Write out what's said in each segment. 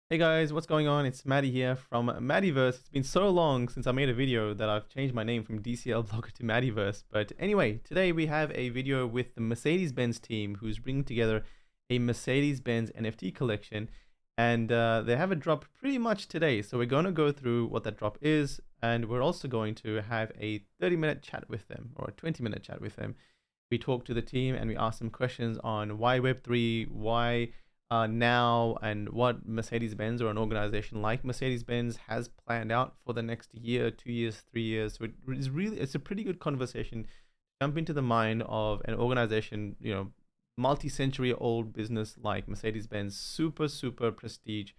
Hey guys, what's going on? It's Maddie here from Maddiverse. It's been so long since I made a video that I've changed my name from DCL Blogger to Maddiverse. But anyway, today we have a video with the Mercedes-Benz team who's bringing together a Mercedes-Benz NFT collection. And they have a drop pretty much today. So we're going to go through what that drop is. And we're also going to have a 30-minute chat with them or a 20-minute chat with them. We talk to the team and we ask them questions on why Web3, why now, and what Mercedes-Benz or an organization like Mercedes-Benz has planned out for the next year, 2 years, 3 years. So it's a pretty good conversation to jump into the mind of an organization, multi-century old business like Mercedes-Benz, super prestige.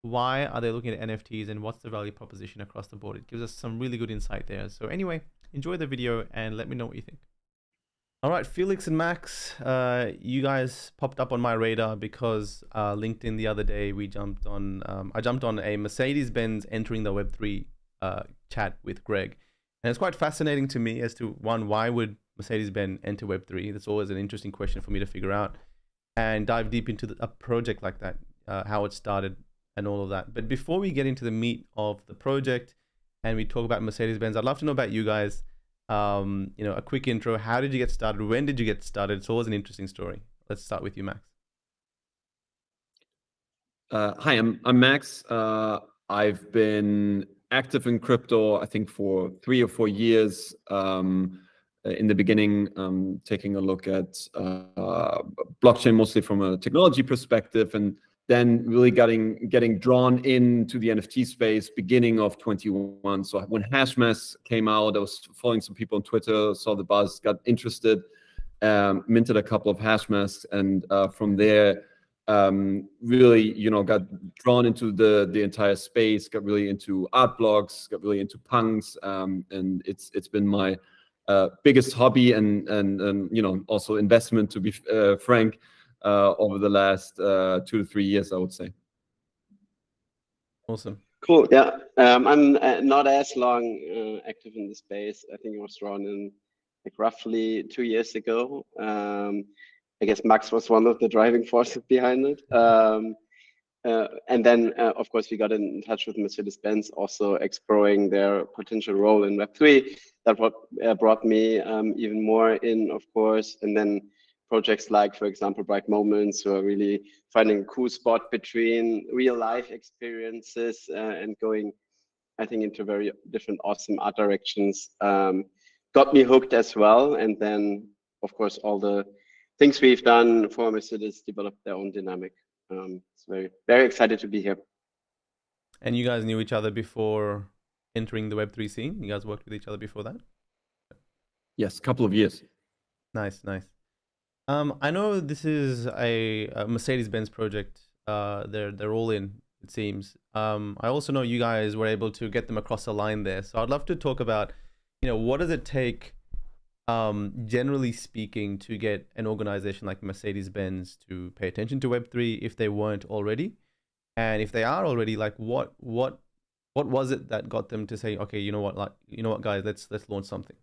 Why are they looking at NFTs and what's the value proposition across the board? It gives us some really good insight there. So anyway, enjoy the video and let me know what you think. All right, Felix and Max, you guys popped up on my radar because LinkedIn the other day I jumped on a Mercedes-Benz entering the Web3 chat with Greg, and it's quite fascinating to me as to why would Mercedes-Benz enter Web3? That's always an interesting question for me to figure out and dive deep into a project like that, how it started and all of that. But before we get into the meat of the project and we talk about Mercedes-Benz, I'd love to know about you guys. A quick intro. How did you get started? When did you get started? It's always an interesting story. Let's start with you, Max. Hi, I'm Max. I've been active in crypto, I think, for 3 or 4 years. In the beginning, taking a look at blockchain mostly from a technology perspective, and then really getting drawn into the NFT space beginning of 21. So when Hashmas came out, I was following some people on Twitter, saw the buzz, got interested, minted a couple of Hashmas, and from there, really, got drawn into the entire space, got really into art blogs, got really into punks, and it's been my biggest hobby and also investment, to be frank, over the last 2 to 3 years, I would say. Awesome. Cool. Yeah, I'm not as long active in the space. I think I was drawn in like roughly 2 years ago. I guess Max was one of the driving forces behind it. And then, of course, we got in touch with Mercedes-Benz, also exploring their potential role in Web3. That what brought me even more in, of course. And then projects like, for example, Bright Moments, who are really finding a cool spot between real life experiences and going, I think, into very different awesome art directions. Got me hooked as well. And then, of course, all the things we've done for Mercedes developed their own dynamic. It's very excited to be here. And you guys knew each other before entering the Web3 scene? You guys worked with each other before that? Yes, a couple of years. Nice. I know this is a Mercedes-Benz project. They're all in, it seems. I also know you guys were able to get them across the line there. So I'd love to talk about, what does it take, generally speaking, to get an organization like Mercedes-Benz to pay attention to Web3 if they weren't already, and if they are already, like what was it that got them to say, okay, guys, let's launch something.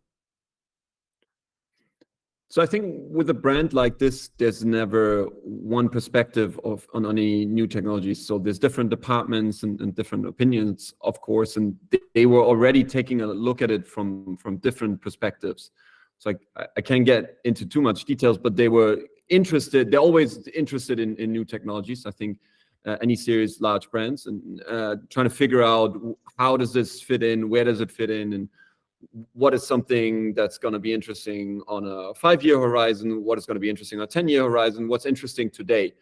So I think with a brand like this, there's never one perspective on any new technologies. So there's different departments and different opinions, of course, and they were already taking a look at it from different perspectives. So I can't get into too much details, but they were interested. They're always interested in new technologies. I think any serious large brands, and trying to figure out how does this fit in, where does it fit in, and what is something that's going to be interesting on a 5-year horizon, what is going to be interesting on a 10-year horizon, what's interesting today.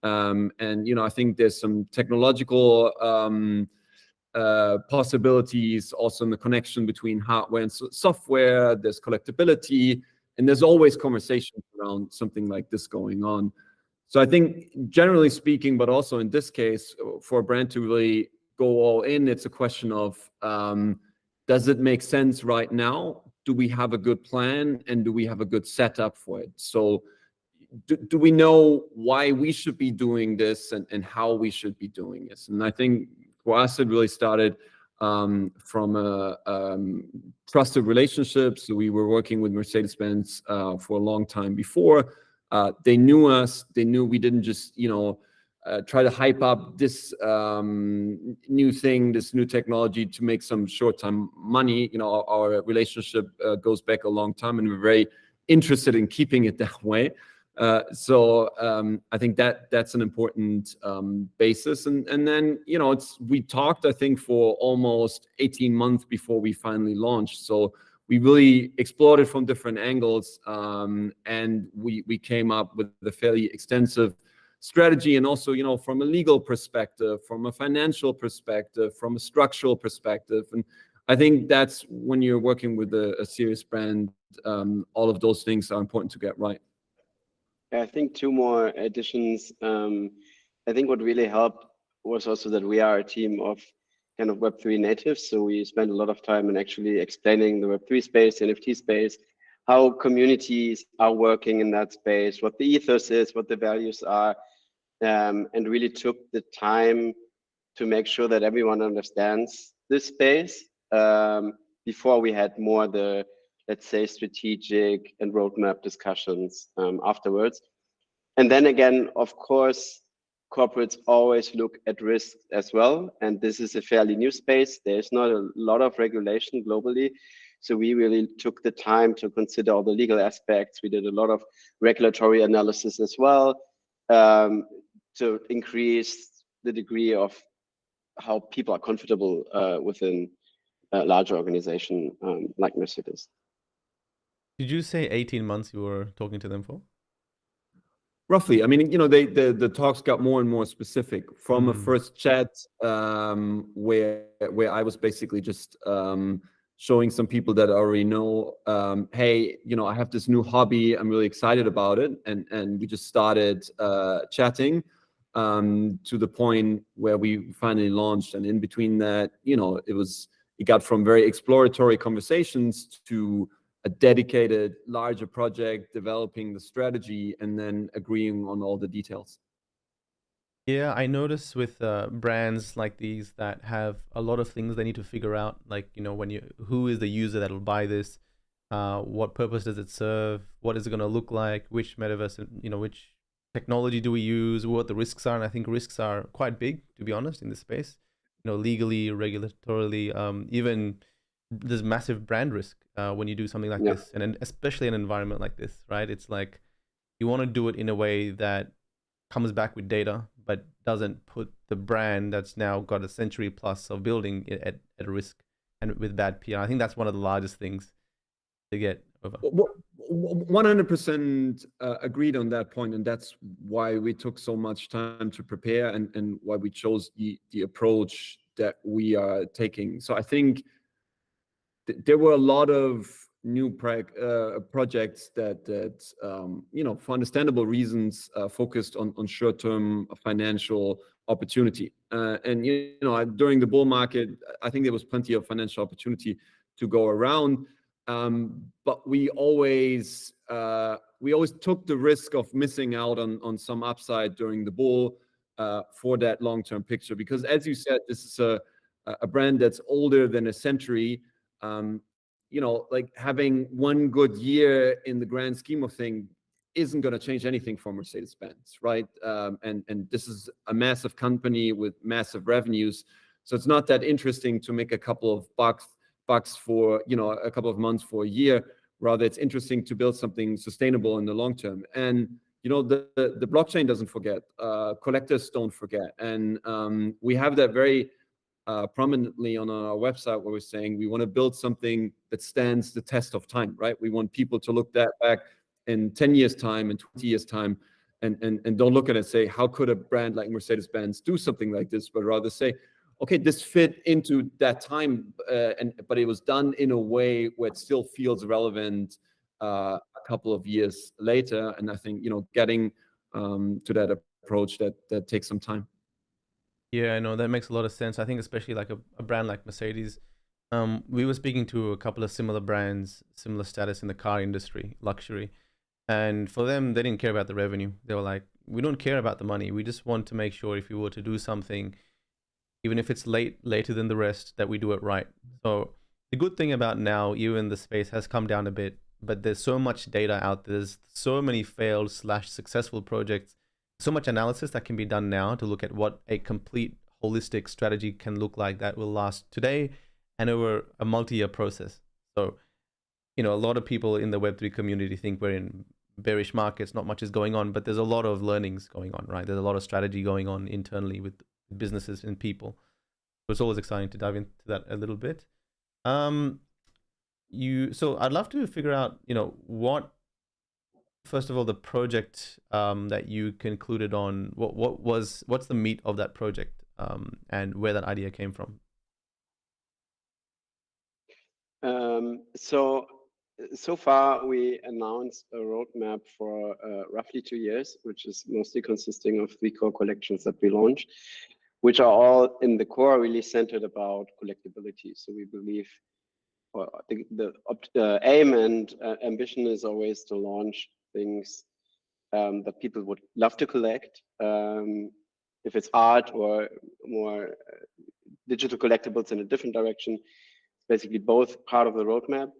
And I think there's some technological possibilities also in the connection between hardware and software. There's collectability, and there's always conversations around something like this going on. So I think generally speaking, but also in this case, for a brand to really go all in, it's a question of, does it make sense right now? Do we have a good plan, and do we have a good setup for it? So do we know why we should be doing this and how we should be doing this? And I think for us, it really started from a trusted relationship. So we were working with Mercedes-Benz for a long time before. They knew us. They knew we didn't just, try to hype up this new thing, this new technology to make some short-term money. You know, our relationship goes back a long time, and we're very interested in keeping it that way. So I think that's an important basis. And then, you know, we talked, I think, for almost 18 months before we finally launched. So we really explored it from different angles, and we came up with a fairly extensive strategy, and also, you know, from a legal perspective, from a financial perspective, from a structural perspective. And I think that's when you're working with a serious brand, all of those things are important to get right. I think two more additions. I think what really helped was also that we are a team of kind of Web3 natives. So we spend a lot of time in actually explaining the Web3 space, NFT space, how communities are working in that space, what the ethos is, what the values are, and really took the time to make sure that everyone understands this space before we had more the, let's say, strategic and roadmap discussions afterwards. And then again, of course, corporates always look at risk as well. And this is a fairly new space. There's not a lot of regulation globally. So we really took the time to consider all the legal aspects. We did a lot of regulatory analysis as well, to increase the degree of how people are comfortable within a larger organization like Mercedes. Did you say 18 months you were talking to them for? Roughly. I mean, you know, the talks got more and more specific from a first chat where I was basically just showing some people that I already know, hey, you know, I have this new hobby, I'm really excited about it, and we just started chatting to the point where we finally launched. And in between that, you know, it got from very exploratory conversations to a dedicated larger project, developing the strategy, and then agreeing on all the details. Yeah, I notice with brands like these that have a lot of things they need to figure out, like, you know, who is the user that will buy this, what purpose does it serve, what is it going to look like, which metaverse, you know, which technology do we use, what the risks are. And I think risks are quite big, to be honest, in this space, you know, legally, regulatorily, even there's massive brand risk when you do something like this, and especially an environment like this, right? It's like you want to do it in a way that comes back with data, but doesn't put the brand that's now got a century plus of building at risk and with bad PR. I think that's one of the largest things to get over. 100% agreed on that point, and that's why we took so much time to prepare, and why we chose the approach that we are taking. So I think there were a lot of new projects that you know, for understandable reasons, focused on short-term financial opportunity. And you know, during the bull market, I think there was plenty of financial opportunity to go around. But we always took the risk of missing out on some upside during the bull for that long-term picture, because, as you said, this is a brand that's older than a century. You know, like having one good year in the grand scheme of things isn't going to change anything for Mercedes-Benz, right? And this is a massive company with massive revenues, so it's not that interesting to make a couple of bucks for, you know, a couple of months for a year. Rather, it's interesting to build something sustainable in the long term. And you know, the blockchain doesn't forget, collectors don't forget, and we have that very prominently on our website, where we're saying we want to build something that stands the test of time, right? We want people to look back in 10 years time and 20 years time, and don't look at it and say, how could a brand like Mercedes-Benz do something like this? But rather say, okay, this fit into that time, but it was done in a way where it still feels relevant a couple of years later. And I think, you know, getting to that approach that takes some time. Yeah, I know that makes a lot of sense. I think especially like a brand like Mercedes, we were speaking to a couple of similar brands, similar status in the car industry, luxury. And for them, they didn't care about the revenue. They were like, we don't care about the money. We just want to make sure if we were to do something, even if it's later than the rest, that we do it right. So the good thing about now, even the space has come down a bit, but there's so much data out there. There's so many failed / successful projects so much analysis that can be done now to look at what a complete holistic strategy can look like that will last today and over a multi-year process. So, a lot of people in the Web3 community think we're in bearish markets, not much is going on, but there's a lot of learnings going on, right? There's a lot of strategy going on internally with businesses and people. So it's always exciting to dive into that a little bit. So I'd love to figure out, what, first of all, the project that you concluded on, what's the meat of that project, and where that idea came from? So far, we announced a roadmap for roughly 2 years, which is mostly consisting of 3 core collections that we launched, which are all in the core really centered about collectability. So we believe the aim and ambition is always to launch things that people would love to collect. If it's art or more digital collectibles in a different direction, basically both part of the roadmap.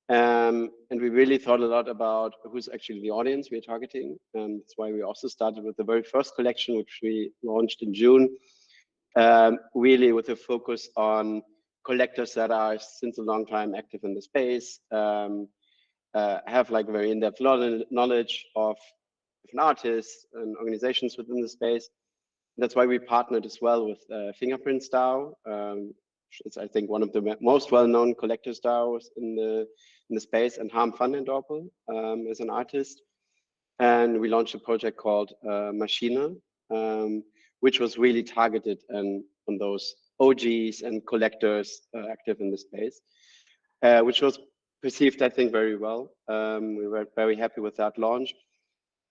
And we really thought a lot about who's actually the audience we're targeting. That's why we also started with the very first collection, which we launched in June, really with a focus on collectors that are since a long time active in the space, have like very in-depth knowledge of different artists and organizations within the space. That's why we partnered as well with Fingerprint DAO. It's, I think, one of the most well-known collectors DAOs in the space, and Harm van den Dorpel as an artist. And we launched a project called Machine, which was really targeted on those OGs and collectors active in the space, which was perceived, I think, very well. We were very happy with that launch.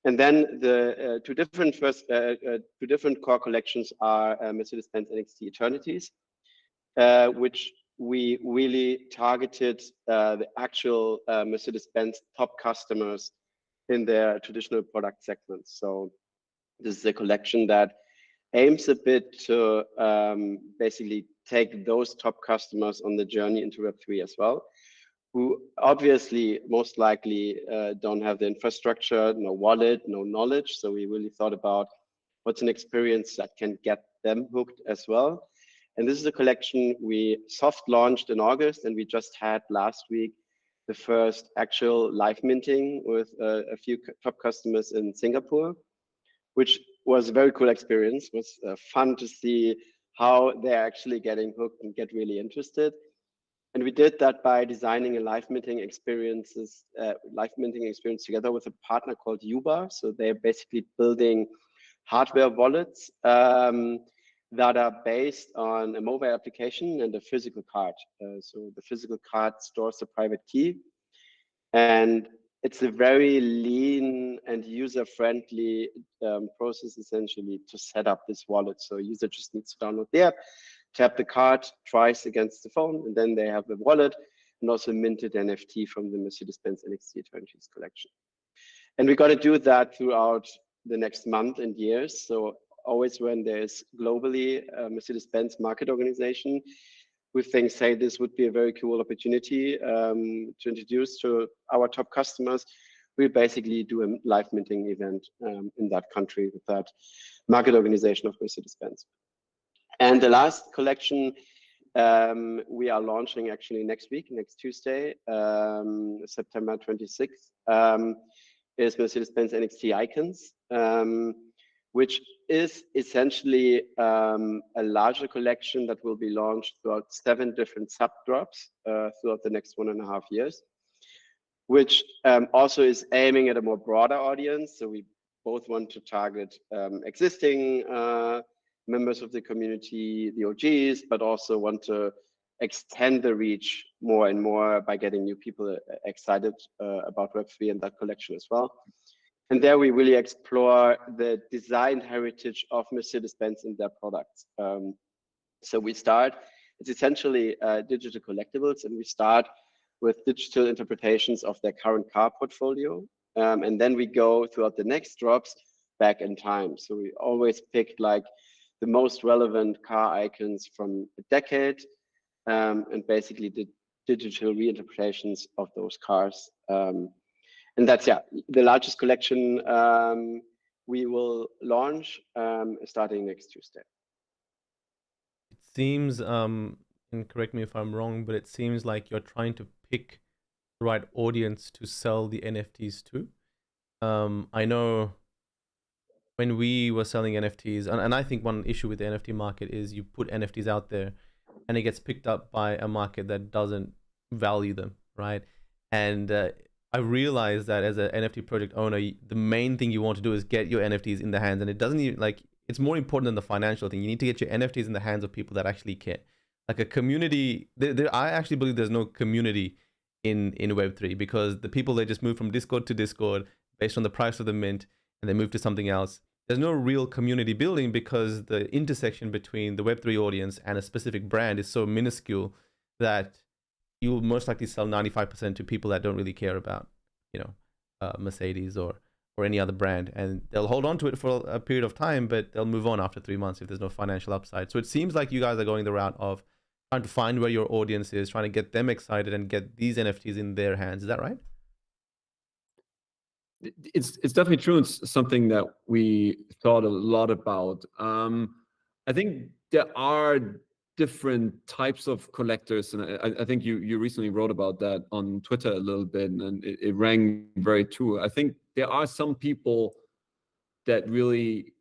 And then the two different core collections are Mercedes-Benz NXT Eternities, which we really targeted the actual Mercedes-Benz top customers in their traditional product segments. So this is a collection that aims a bit to basically take those top customers on the journey into Web3 as well, who obviously most likely don't have the infrastructure, no wallet, no knowledge. So we really thought about what's an experience that can get them hooked as well. And this is a collection we soft launched in August, and we just had last week the first actual live minting with a few top customers in Singapore, which was a very cool experience. It was fun to see how they're actually getting hooked and get really interested. And we did that by designing a live minting experience together with a partner called Yuba. So they're basically building hardware wallets that are based on a mobile application and a physical card. So the physical card stores a private key, and it's a very lean and user-friendly process essentially to set up this wallet. So a user just needs to download the app, tap the card twice against the phone, and then they have the wallet and also minted NFT from the Mercedes-Benz NXT Eternities collection. And we're going to do that throughout the next month and years. So always when there's globally a Mercedes-Benz market organization with things, say this would be a very cool opportunity to introduce to our top customers, we basically do a live minting event in that country with that market organization of Mercedes-Benz. And the last collection we are launching actually next week, next Tuesday, September 26th, is Mercedes-Benz NXT Icons, which is essentially a larger collection that will be launched throughout 7 different sub-drops throughout the next 1.5 years, which also is aiming at a more broader audience. So we both want to target existing members of the community, the OGs, but also want to extend the reach more and more by getting new people excited about Web3 and that collection as well. And there we really explore the design heritage of Mercedes-Benz in their products. So it's essentially digital collectibles, and we start with digital interpretations of their current car portfolio. And then we go throughout the next drops back in time. So we always picked like the most relevant car icons from a decade and basically did digital reinterpretations of those cars. And that's, the largest collection we will launch starting next Tuesday. It seems, and correct me if I'm wrong, but it seems like you're trying to pick the right audience to sell the NFTs to. I know when we were selling NFTs, and I think one issue with the NFT market is you put NFTs out there and it gets picked up by a market that doesn't value them, right? And I realized that as an NFT project owner, the main thing you want to do is get your NFTs in the hands, and it doesn't even like, it's more important than the financial thing. You need to get your NFTs in the hands of people that actually care. Like a community, I actually believe there's no community in Web3, because the people, they just move from Discord to Discord based on the price of the mint, and they move to something else. There's no real community building because the intersection between the Web3 audience and a specific brand is so minuscule that you'll most likely sell 95% to people that don't really care about, Mercedes or any other brand, and they'll hold on to it for a period of time, but they'll move on after 3 months if there's no financial upside. So it seems like you guys are going the route of trying to find where your audience is, trying to get them excited and get these NFTs in their hands. Is that right? It's definitely true. It's something that we thought a lot about. I think there are different types of collectors, and I think you recently wrote about that on Twitter a little bit, and it rang very true. I think there are some people that really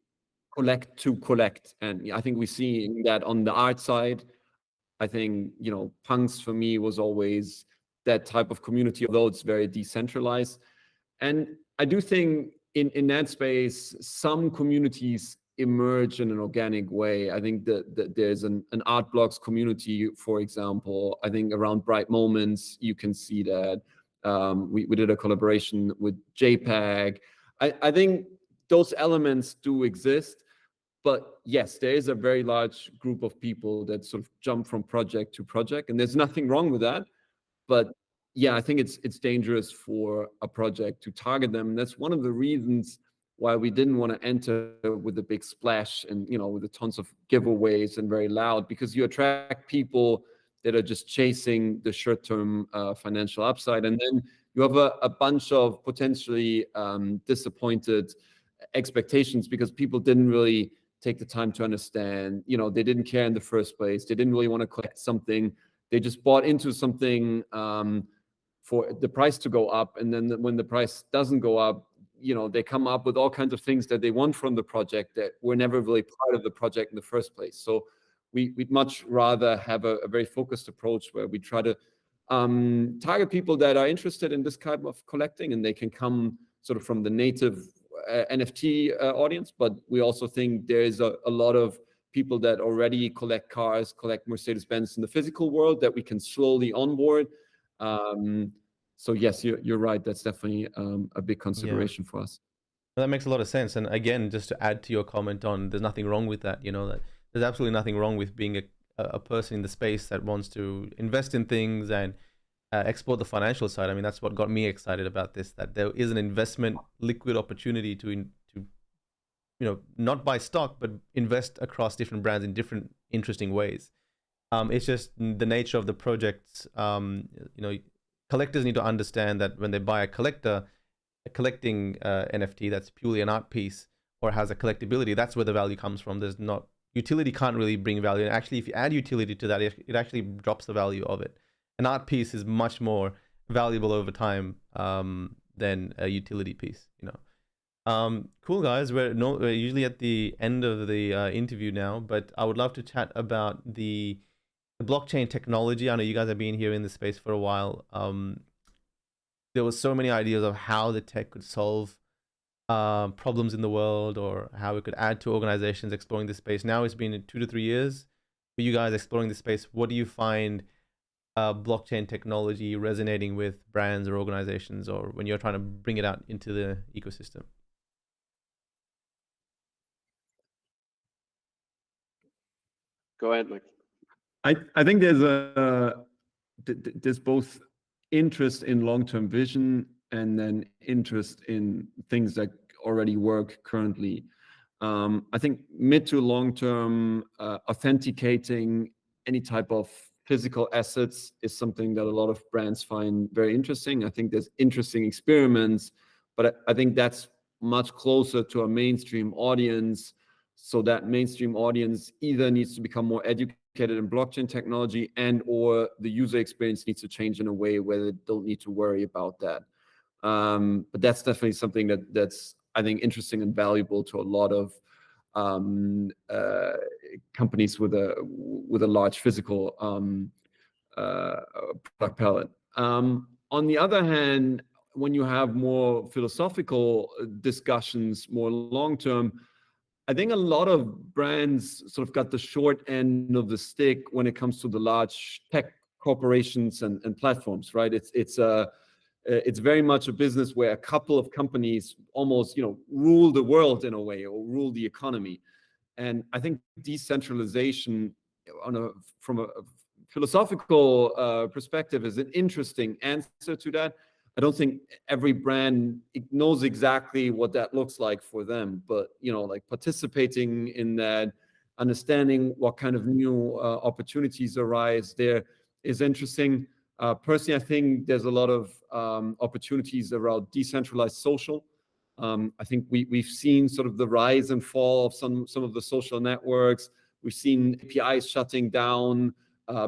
collect to collect, and I think we see that on the art side. I think punks for me was always that type of community, although it's very decentralized. And I do think in that space, some communities emerge in an organic way. I think that there's an art blocks community, for example. I think around Bright Moments, you can see that. We did a collaboration with JPEG. I think those elements do exist. But yes, there is a very large group of people that sort of jump from project to project, and there's nothing wrong with that. But yeah, I think it's dangerous for a project to target them. And that's one of the reasons why we didn't want to enter with a big splash and with a tons of giveaways and very loud, because you attract people that are just chasing the short-term financial upside, and then you have a bunch of potentially disappointed expectations because people didn't really take the time to understand. They didn't care in the first place. They didn't really want to collect something. They just bought into something for the price to go up, and then when the price doesn't go up, they come up with all kinds of things that they want from the project that were never really part of the project in the first place. So we'd much rather have a very focused approach where we try to target people that are interested in this type of collecting, and they can come sort of from the native NFT audience. But we also think there's a lot of people that already collect cars, collect Mercedes-Benz in the physical world that we can slowly onboard. So yes, you're right. That's definitely a big consideration for us. That makes a lot of sense. And again, just to add to your comment on, there's nothing wrong with that. That there's absolutely nothing wrong with being a person in the space that wants to invest in things and export the financial side. I mean, that's what got me excited about this, that there is an investment liquid opportunity to not buy stock, but invest across different brands in different interesting ways. It's just the nature of the projects. Collectors need to understand that when they buy a collecting NFT that's purely an art piece or has a collectability, that's where the value comes from. There's not, utility can't really bring value. And actually, if you add utility to that, it actually drops the value of it. An art piece is much more valuable over time than a utility piece. Cool, guys. We're usually at the end of the interview now, but I would love to chat about the blockchain technology. I know you guys have been here in the space for a while. There was so many ideas of how the tech could solve problems in the world, or how it could add to organizations exploring this space. Now it's been 2 to 3 years for you guys exploring this space. What do you find blockchain technology resonating with brands or organizations, or when you're trying to bring it out into the ecosystem? Go ahead, Max. I think there's both interest in long-term vision and then interest in things that already work currently. I think mid to long-term authenticating any type of physical assets is something that a lot of brands find very interesting. I think there's interesting experiments, but I think that's much closer to a mainstream audience. So that mainstream audience either needs to become more educated in blockchain technology, and or the user experience needs to change in a way where they don't need to worry about that. But that's definitely something that's I think interesting and valuable to a lot of companies with a large physical product palette. On the other hand, when you have more philosophical discussions, more long term, I think a lot of brands sort of got the short end of the stick when it comes to the large tech corporations and platforms, right? It's very much a business where a couple of companies almost, rule the world in a way, or rule the economy. And I think decentralization from a philosophical perspective is an interesting answer to that. I don't think every brand knows exactly what that looks like for them, but like participating in that, understanding what kind of new opportunities arise there is interesting. Personally, I think there's a lot of opportunities around decentralized social. I think we've seen sort of the rise and fall of some of the social networks. We've seen APIs shutting down,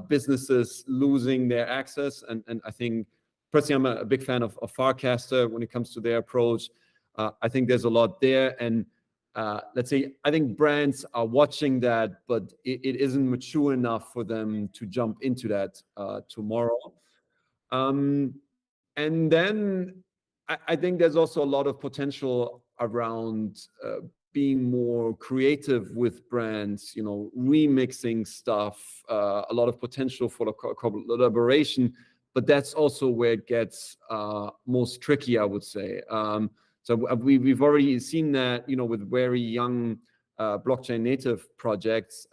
businesses losing their access, and I think personally I'm a big fan of Farcaster when it comes to their approach. I think there's a lot there, and let's say I think brands are watching that, but it isn't mature enough for them to jump into that tomorrow. And then I think there's also a lot of potential around being more creative with brands, remixing stuff, a lot of potential for collaboration, but that's also where it gets most tricky, I would say. So we've already seen that, with very young blockchain native projects.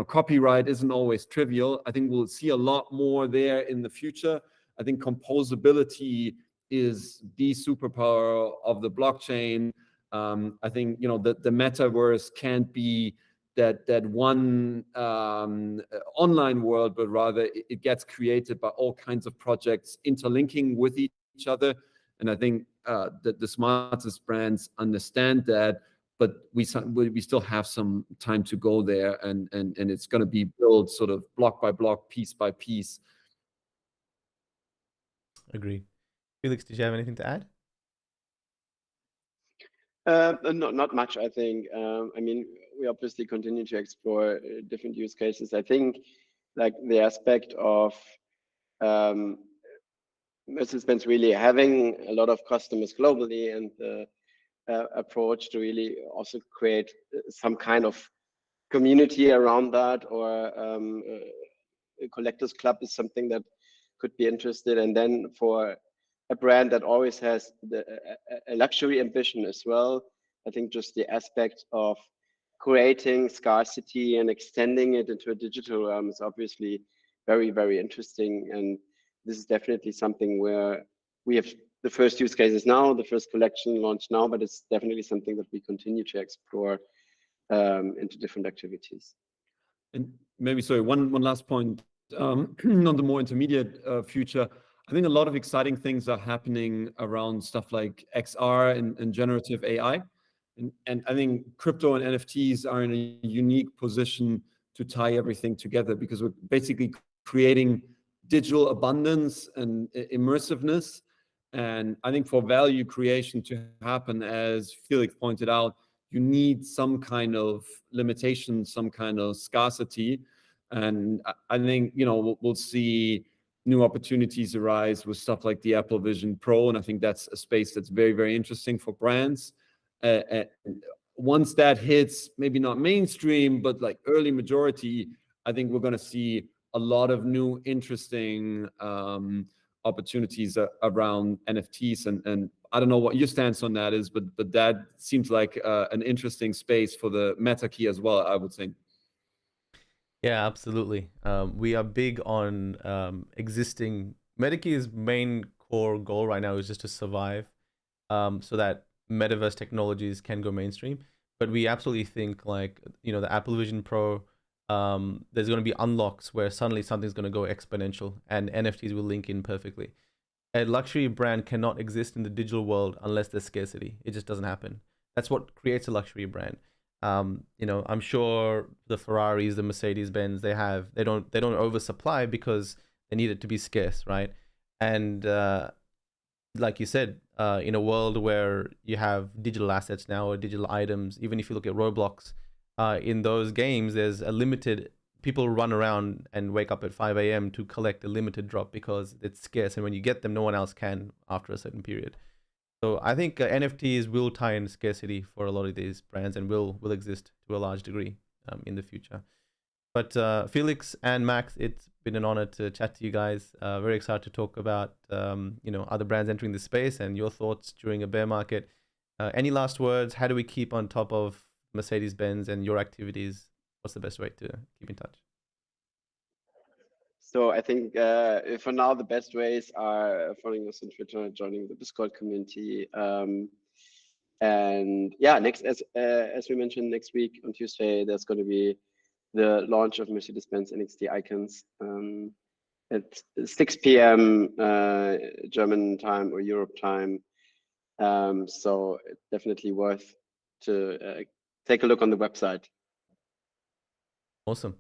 Copyright isn't always trivial. I think we'll see a lot more there in the future. I think composability is the superpower of the blockchain. I think the metaverse can't be that one online world, but rather it gets created by all kinds of projects interlinking with each other. And I think that the smartest brands understand that, but we still have some time to go there, and it's going to be built sort of block by block, piece by piece. Agree. Felix, did you have anything to add? Not much, I think. I mean, we obviously continue to explore different use cases. I think like the aspect of Mercedes-Benz really having a lot of customers globally, and the approach to really also create some kind of community around that, or a collectors club is something that could be interested. And then for a brand that always has a luxury ambition as well, I think just the aspect of creating scarcity and extending it into a digital realm is obviously very, very interesting. And this is definitely something where we have the first use cases now, the first collection launched now, but it's definitely something that we continue to explore into different activities. And maybe, sorry, one last point on the more intermediate future. I think a lot of exciting things are happening around stuff like XR and generative AI. And I think crypto and NFTs are in a unique position to tie everything together, because we're basically creating digital abundance and immersiveness. And I think for value creation to happen, as Felix pointed out, you need some kind of limitation, some kind of scarcity. And I think, we'll see new opportunities arise with stuff like the Apple Vision Pro. And I think that's a space that's very, very interesting for brands. Once that hits, maybe not mainstream, but like early majority, I think we're going to see a lot of new interesting opportunities around NFTs. And I don't know what your stance on that is, but that seems like an interesting space for the meta key as well, I would think. Yeah, absolutely. We are big on existing. MetaKey's main core goal right now is just to survive, so that metaverse technologies can go mainstream. But we absolutely think like, the Apple Vision Pro, there's going to be unlocks where suddenly something's going to go exponential, and NFTs will link in perfectly. a luxury brand cannot exist in the digital world unless there's scarcity. It just doesn't happen. That's what creates a luxury brand. You know, I'm sure the Ferraris, the Mercedes-Benz, they don't oversupply because they need it to be scarce, right? And like you said, in a world where you have digital assets now or digital items, even if you look at Roblox, in those games, there's a limited, people run around and wake up at 5 a.m. to collect a limited drop because it's scarce. And when you get them, no one else can after a certain period. So I think NFTs will tie in scarcity for a lot of these brands and will exist to a large degree in the future. But Felix and Max, it's been an honor to chat to you guys. Very excited to talk about you know, other brands entering the space and your thoughts during a bear market. Any last words? How do we keep on top of Mercedes-Benz and your activities? What's the best way to keep in touch? So I think for now the best ways are following us on Twitter, joining the Discord community, and yeah, as we mentioned, next week on Tuesday there's going to be the launch of Mercedes-Benz NXT Icons at 6 p.m. German time or Europe time. So it's definitely worth to take a look on the website. Awesome.